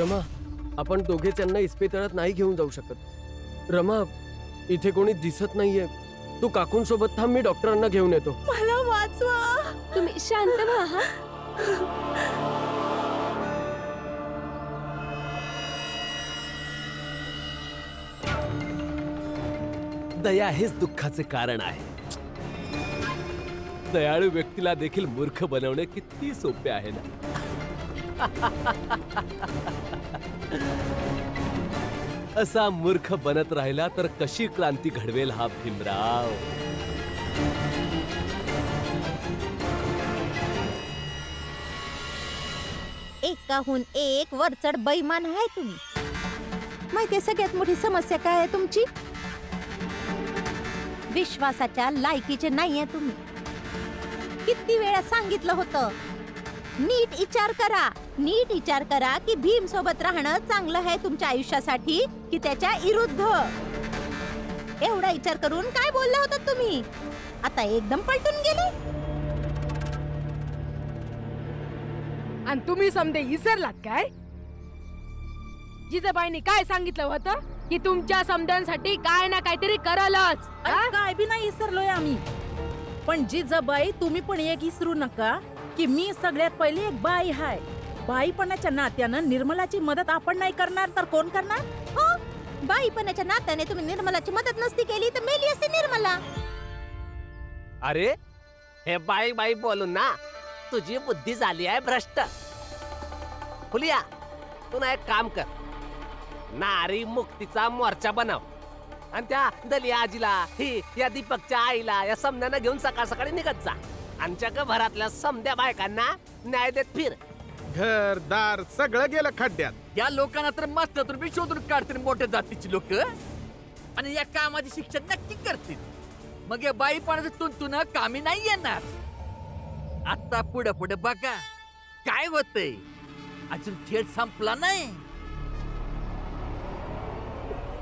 रमा, आपण दोघेच यांना इस्पितळात नाही घेऊन जाऊ शकत. रमा, इथे कोणी दिसत नाहीये. तू काकूंसोबत थांब, मी डॉक्टरांना घेऊन येतो. मला वाचवा. तुम्ही शांत व्हा. हा दया हेच दुःखाचे कारण आहे. दयाळू व्यक्तीला देखील मूर्ख बनवणे किती सोपे आहे ना. असा मूर्ख बनत राहिला तर कशी क्रांती घडवेल हा भीमराव. एकाहून एक वरचढ बैमान आहे तुम्ही. माहितीये सगळ्यात मोठी समस्या काय आहे तुमची? विश्वासाच्या लायकीचे नाहीये तुम्ही. किती वेळा सांगितलं होतं, नीट विचार करा, नीट विचार करा की भीम सोबत राहणं चांगलं आहे तुमच्या आयुष्यासाठी की त्याच्या विरुद्ध. एवढा विचार करून काय बोलला होता तुम्ही? आता एकदम पलटून गेले. आणि तुम्ही समजे विसरलात काय? जिजाबाईंनी काय सांगितलं होतं की तुमच्या समजांसाठी काय ना काहीतरी करालच. काय बी नाही विसरलोय आम्ही. पण जिजाबाई, तुम्ही पण एक विसरू नका की मी सगळ्यात पहिली एक बाई हाय. बाईपणाच्या नात्यानं निर्मलाची मदत आपण नाही करणार तर कोण करणार? हो, बाईपणाच्या नात्याने तुम्ही निर्मलाची मदत नसती केली तर मेली असती निर्मला. अरे हे बाई बाई बोलून ना तुझी बुद्धी झाली आहे भ्रष्ट. फुलिया, तू ना एक काम कर, नारी मुक्तीचा मोर्चा बनव आणि त्या दलिया आजीला, ही या दीपकच्या आईला, या समन्यांना घेऊन सकाळ सकाळी निघत जा. आमच्या घरातल्या समद्या बायकांना न्याय देत फिर. घर दार सगळं गेलं खड्ड्यात. या लोकांना तर मस्त रुपये शोधून काढतील मोठ्या जातीची लोक आणि या कामाची शिक्षा नक्की करतील. मग या बाईपणाचं तुंतुन कामी नाही येणार. आता पुढे पुढे बघा काय होतंय. अजून खेळ संपला नाही.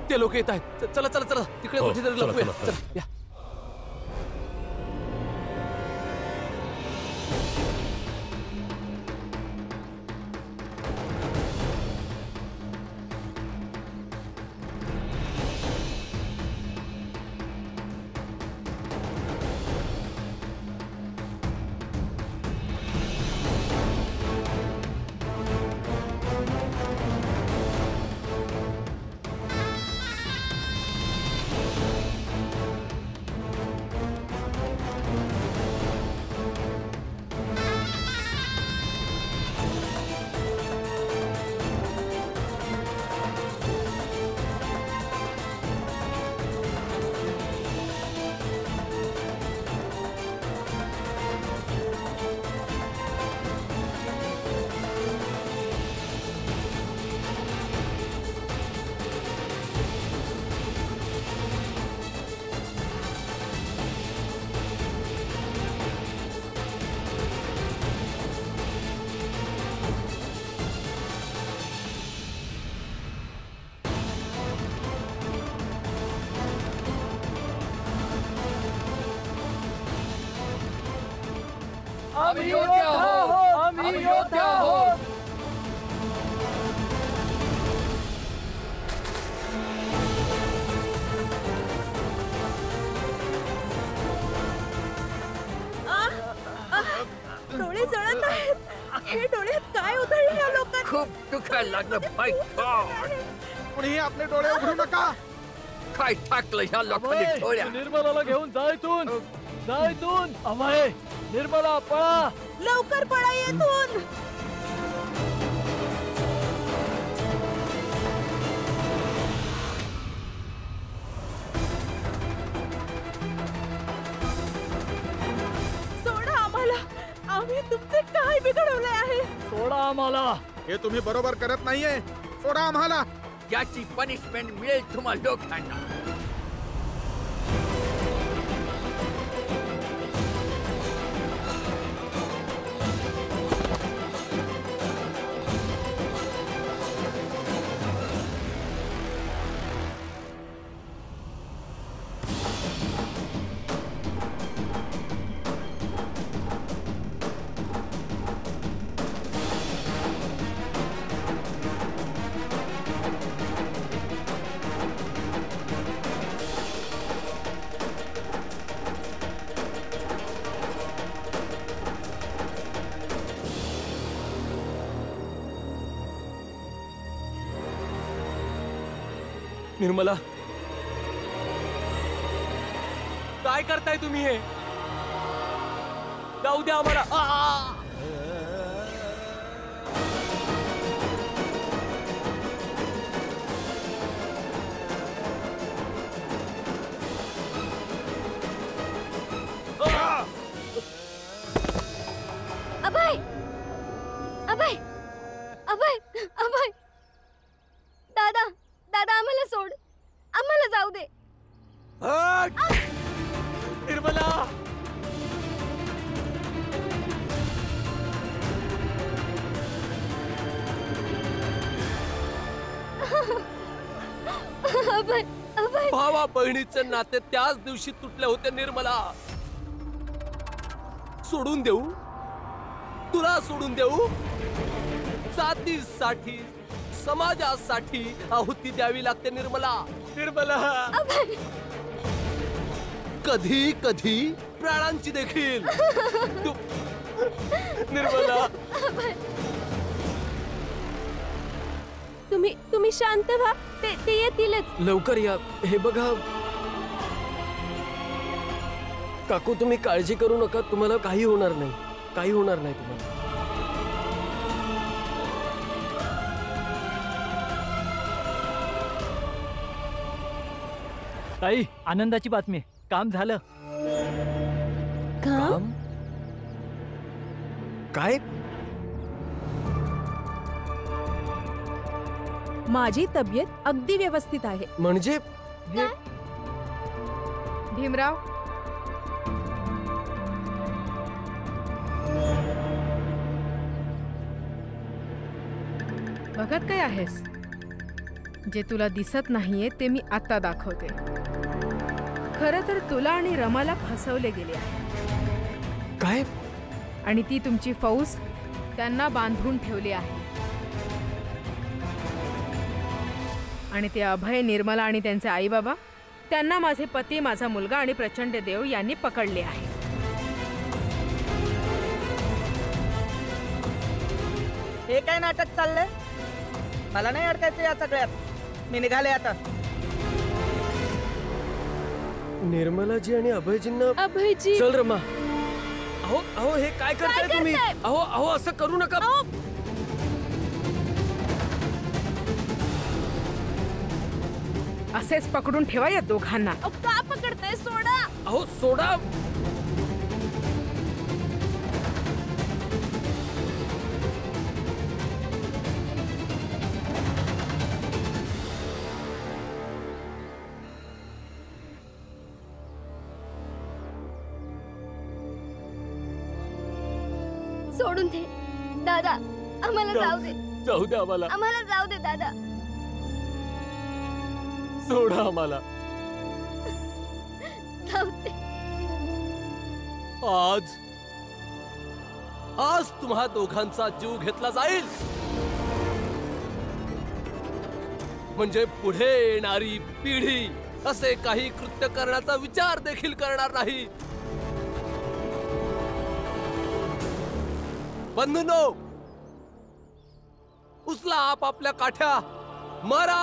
ते लोक येत आहेत. चला चला चला तिकडे कुठेतरी लपूया. चला, या. आम्ही योद्धा आहोत. आम्ही योद्धा आहोत. डोळे जळत आहेत. हे डोळ्यात काय उधळलं या लोकांनी? खूप दुखायला लागलं. बाय गॉड, कुणीही आपले डोळे उघडू नका. काय टाकलं ह्या लोकांनी डोळ्या. निर्मलाला घेऊन जा इथून, जा इथून. अभय, निर्मला पळा, लवकर पळा येथून. सोडा आम्हाला. आम्ही तुमचे काय बिघडवले आहे? सोडा आम्हाला. हे तुम्ही बरोबर करत नाहीये. सोडा आम्हाला. याची पनिशमेंट मिळेल तुम्हाला लोकांना. निर्मला, काय करताय तुम्ही हे? जाऊ द्या आम्हाला. अभय अभय अभय अभय, दादा दादा आम्हाला सोड, आम्हाला जाऊ दे. निर्मला, अभय अभय, भावा बहिणीचे नाते त्याच दिवशी तुटले होते निर्मला. सोडून देऊ? तुला सोडून देऊ? जातीसाठी, समाजासाठी आहुती द्यावी लागते निर्मला. निर्मला, कधी कधी प्राणांची देखील. निर्मला, तुम्ही शांत व्हा, ते येतीलच. लवकर या. हे बघा काकू, तुम्ही काळजी करू नका. तुम्हाला काही होणार नाही, काही होणार नाही तुम्हाला. ताई, आनंदाची बातमी, काम झालं. काम? काय? माझी तब्येत अगदी व्यवस्थित आहे. म्हणजे भीमराव, बघत काय आहेस? जे तुला दिसत नाहीये ते मी आता दाखवते. खरं तर तुला आणि रमाला फसवले गेले आहे. काय? आणि ती तुमची फौज त्यांना बांधून ठेवली आहे. आणि ते अभय, निर्मला आणि त्यांचे आई बाबा, त्यांना माझे पती, माझा मुलगा आणि प्रचंड देव यांनी पकडले आहे. हे काय नाटक चाललंय? मला नाही अडकायचं या सगळ्यात. मी निघाले आता. निर्मलाजी आणि अभयजींना. अभयजी, चल रमा. अहो अहो, हे काय करताय तुम्ही? अहो अहो, असं करू नका. असेच पकडून ठेवा या दोघांना. का पकडताय? सोडा. अहो सोडा. सोडून दे दादा, आम्हाला जाऊ दे. जाऊ दे आम्हाला. आम्हाला जाऊ दे दादा. सोडा आम्हाला. जाऊ दे. आज तुम्हा दोघांचा जीव घेतला जाईल, म्हणजे पुढे येणारी पिढी असे काही कृत्य करण्याचा विचार देखील करणार नाही. बंधूंनो, उचला आपापल्या काठ्या, मारा.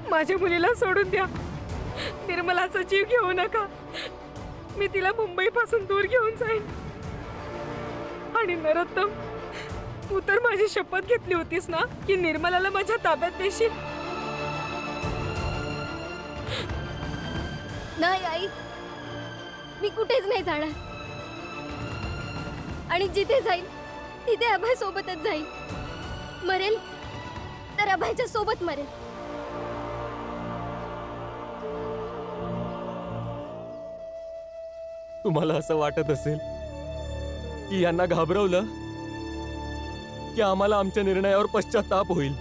माझ्या मुलीला सोडून द्या. निर्मलाचा जीव घेऊ नका. मी तिला मुंबई पासून दूर घेऊन जाईन. आणि नरोत्तम, तू तर माझी शपथ घेतली होतीस ना की निर्मलाला माझ्या ताब्यात देशील. नाही आई, मी कुठेच नाही जाणार. आणि जिथे जाईल तिथे अभय सोबतच जाईल. मरेल तर अभयच्या सोबत मरेल. तुम्हाला असं वाटत असेल की यांना घाबरवलं की आम्हाला आमच्या निर्णयावर पश्चाताप होईल,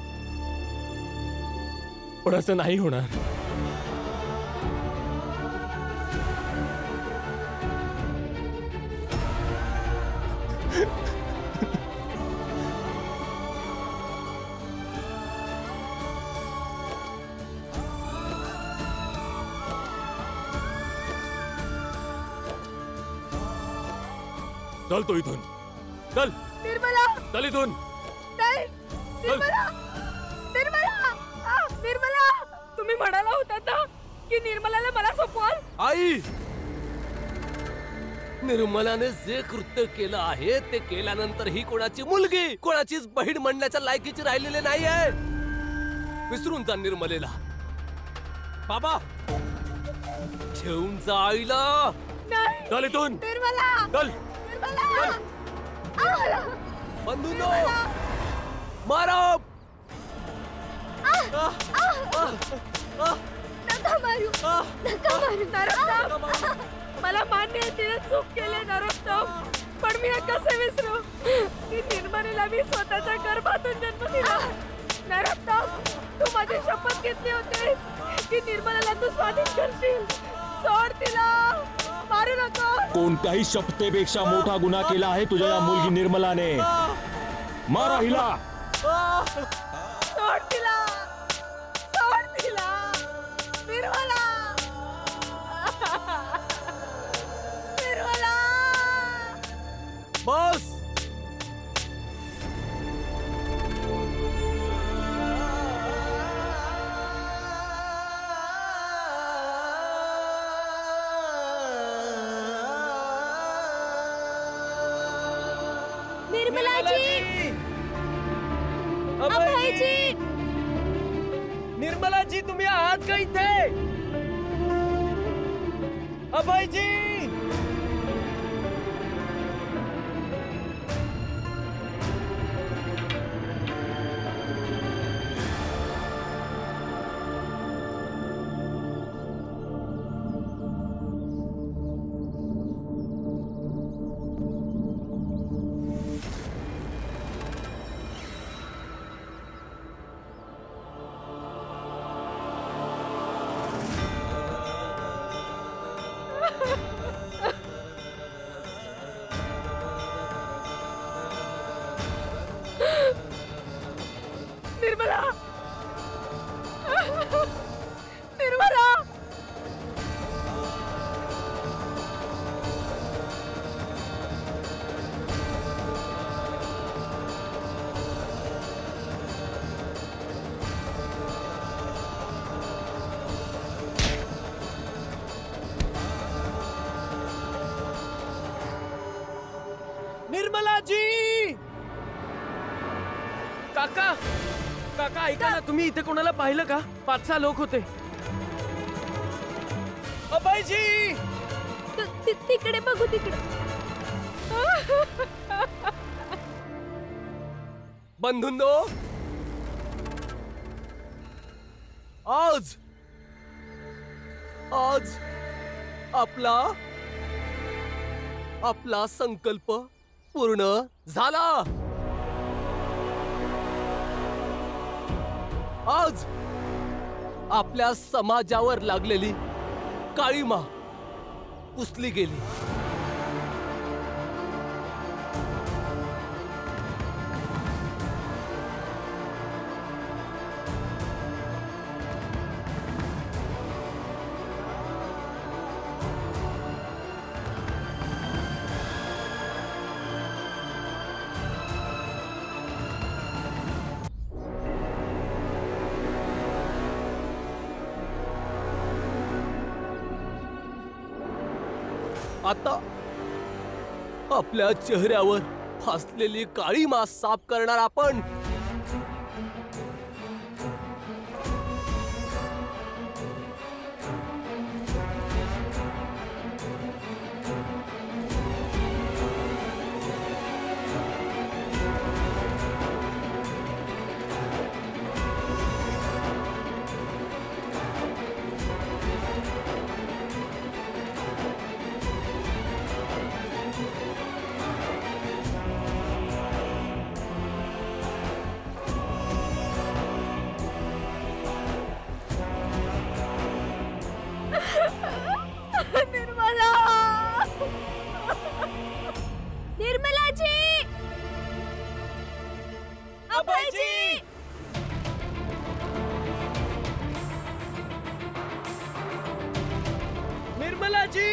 पण असं नाही होणार. चल तो इथून, चल निर्मला चल इथून. नाही निर्मला निर्मला निर्मला तुम्ही म्हणाला होता ना की निर्मलाला मला सोपवाल. आई, निर्मलाने जे कृत्य केलं आहे ते केल्यानंतर ही कोणाची मुलगी, कोणाचीच बहीण म्हणण्याच्या लायकीची राहिलेली नाहीये. विसरून जा निर्मलेला. बाबा, घेऊन जा आईला. नाही चल इथून, निर्मला चल. निर्मला बंधूंनो, मारा. नका मारू नका मारू. नरोत्तम, मला मान्य आहे तिने चूक केली नरोत्तम, पण मी हे कसे विसरू की निर्मलेला मी स्वतःच्या गर्भातून जन्म दिला. नरोत्तम, तू माझी शपथ घेतली होतीस की निर्मलेला तू स्वाधीन करशील. सोड तिला, मारू नको. कोणत्याही शपथेपेक्षा मोठा गुन्हा केला आहे तुझ्या या मुलगी निर्मलाने. मारा हिला. सोड तिला, सोड तिला. निर्मला निर्मला. बस. निर्मलाजी, अभयजी. निर्मलाजी, तुम्ही आहात का इथे? अभयजी. निर्मला निर्मला. निर्मलाजी. काका, काका ऐका ना, तुम्ही इथे कोणाला पाहिलं का? 5-6 लोक होते. अभयजी. तिकडे बघू, तिकडे. बंधूंनो, आज आज आपला संकल्प पूर्ण झाला. आज आपल्या समाजावर लागलेली काळीमा पुसली गेली. आता आपल्या चेहऱ्यावर फासलेली काळी मास साफ करणार आपण. निर्मलाजी, अभयजी. निर्मलाजी.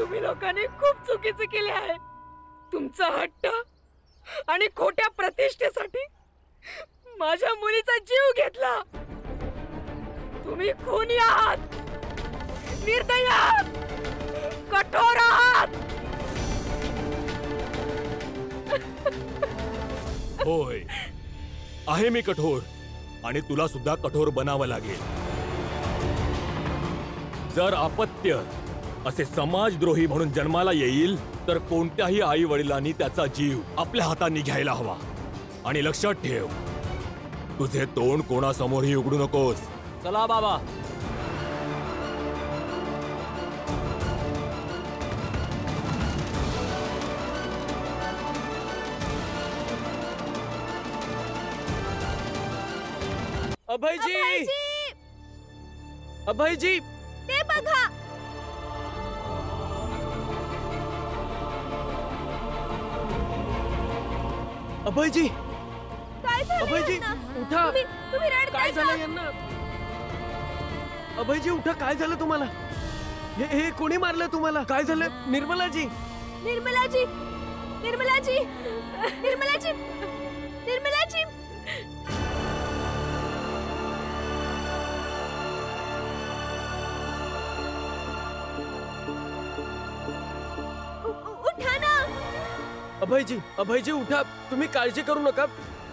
तुम्ही लोकांनी खूप चुकीचे केले आहे. तुमचा हट्ट आणि खोट्या प्रतिष्ठेसाठी माझ्या मुलीचा जीव घेतला. तुम्ही खुनी आहात, निर्दयी आहात, कठोर आहात. होय, आहे मी कठोर आणि तुला सुद्धा कठोर बनावं लागेल. जर अपत्य असे समाजद्रोही म्हणून जन्माला येईल तर कोणत्याही आई वडिलांनी त्याचा जीव आपल्या हातांनी घ्यायला हवा. आणि लक्षात ठेव, तुझे तोंड कोणासमोरही उघडू नकोस. चला बाबा. अभयजी, अभयजी, ते बघा. अभयजी, काय झालं अभयजी, यांना? उठा. तुम्ही रडताय काय का? झालं यांना? अभयजी उठा, काय झालं तुम्हाला? हे कोणी मारलं तुम्हाला? काय झालं? निर्मलाजी, निर्मलाजी, निर्मलाजी, निर्मलाजी, निर्मलाजी. उठा ना. अभयजी, अभयजी उठा. तुम्ही काळजी करू नका.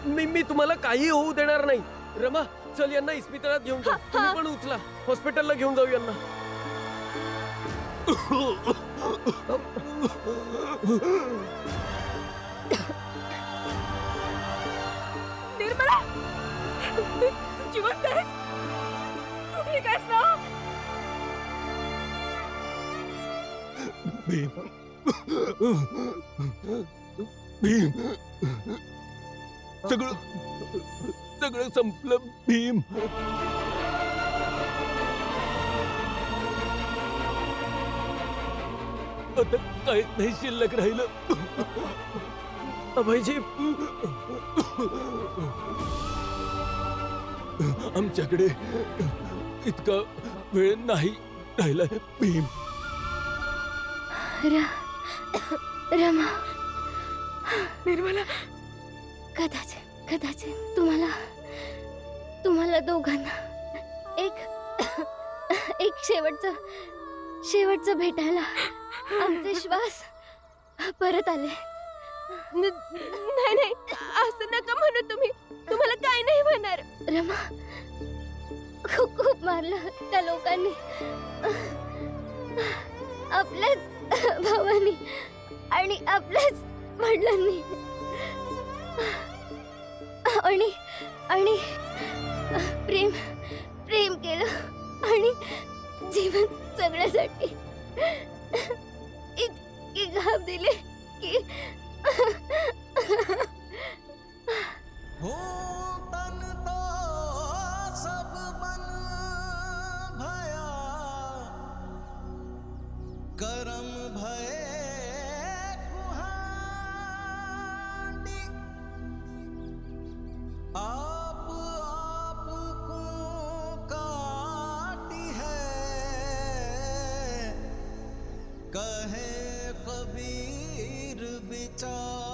मी तुम्हाला काही होऊ देणार नाही. रमा, चल यांना इस्पितळात घेऊन जाऊ. तुम्ही पण उचला, हॉस्पिटलला घेऊन जाऊ यांना. निर्मला, तू जिवंत आहेस? तू ठीक आहेस ना? भीम, भीम, सगळं सगळं संपलं भीम. आता काहीच नाही शिल्लक राहिलं. अभयजी, आमच्याकडे इतका वेळ नाही राहिला भीम. रमा, निर्मला, कदाचित तुम्हाला दोघांना एक शेवटचं भेटायला आमचे श्वास परत आले. नाही, असं नका म्हणू तुम्ही. तुम्हाला काय नाही होणार. रमा, खूप मारलं त्या लोकांनी, आपल्याच भावानी आणि आपल्याच वडिलांनी. आणि प्रेम केलं आणि जीवन जगण्यासाठी इतकी घाव दिली की तन तो सब बन भया, करम भये कहे कबीर बिचार।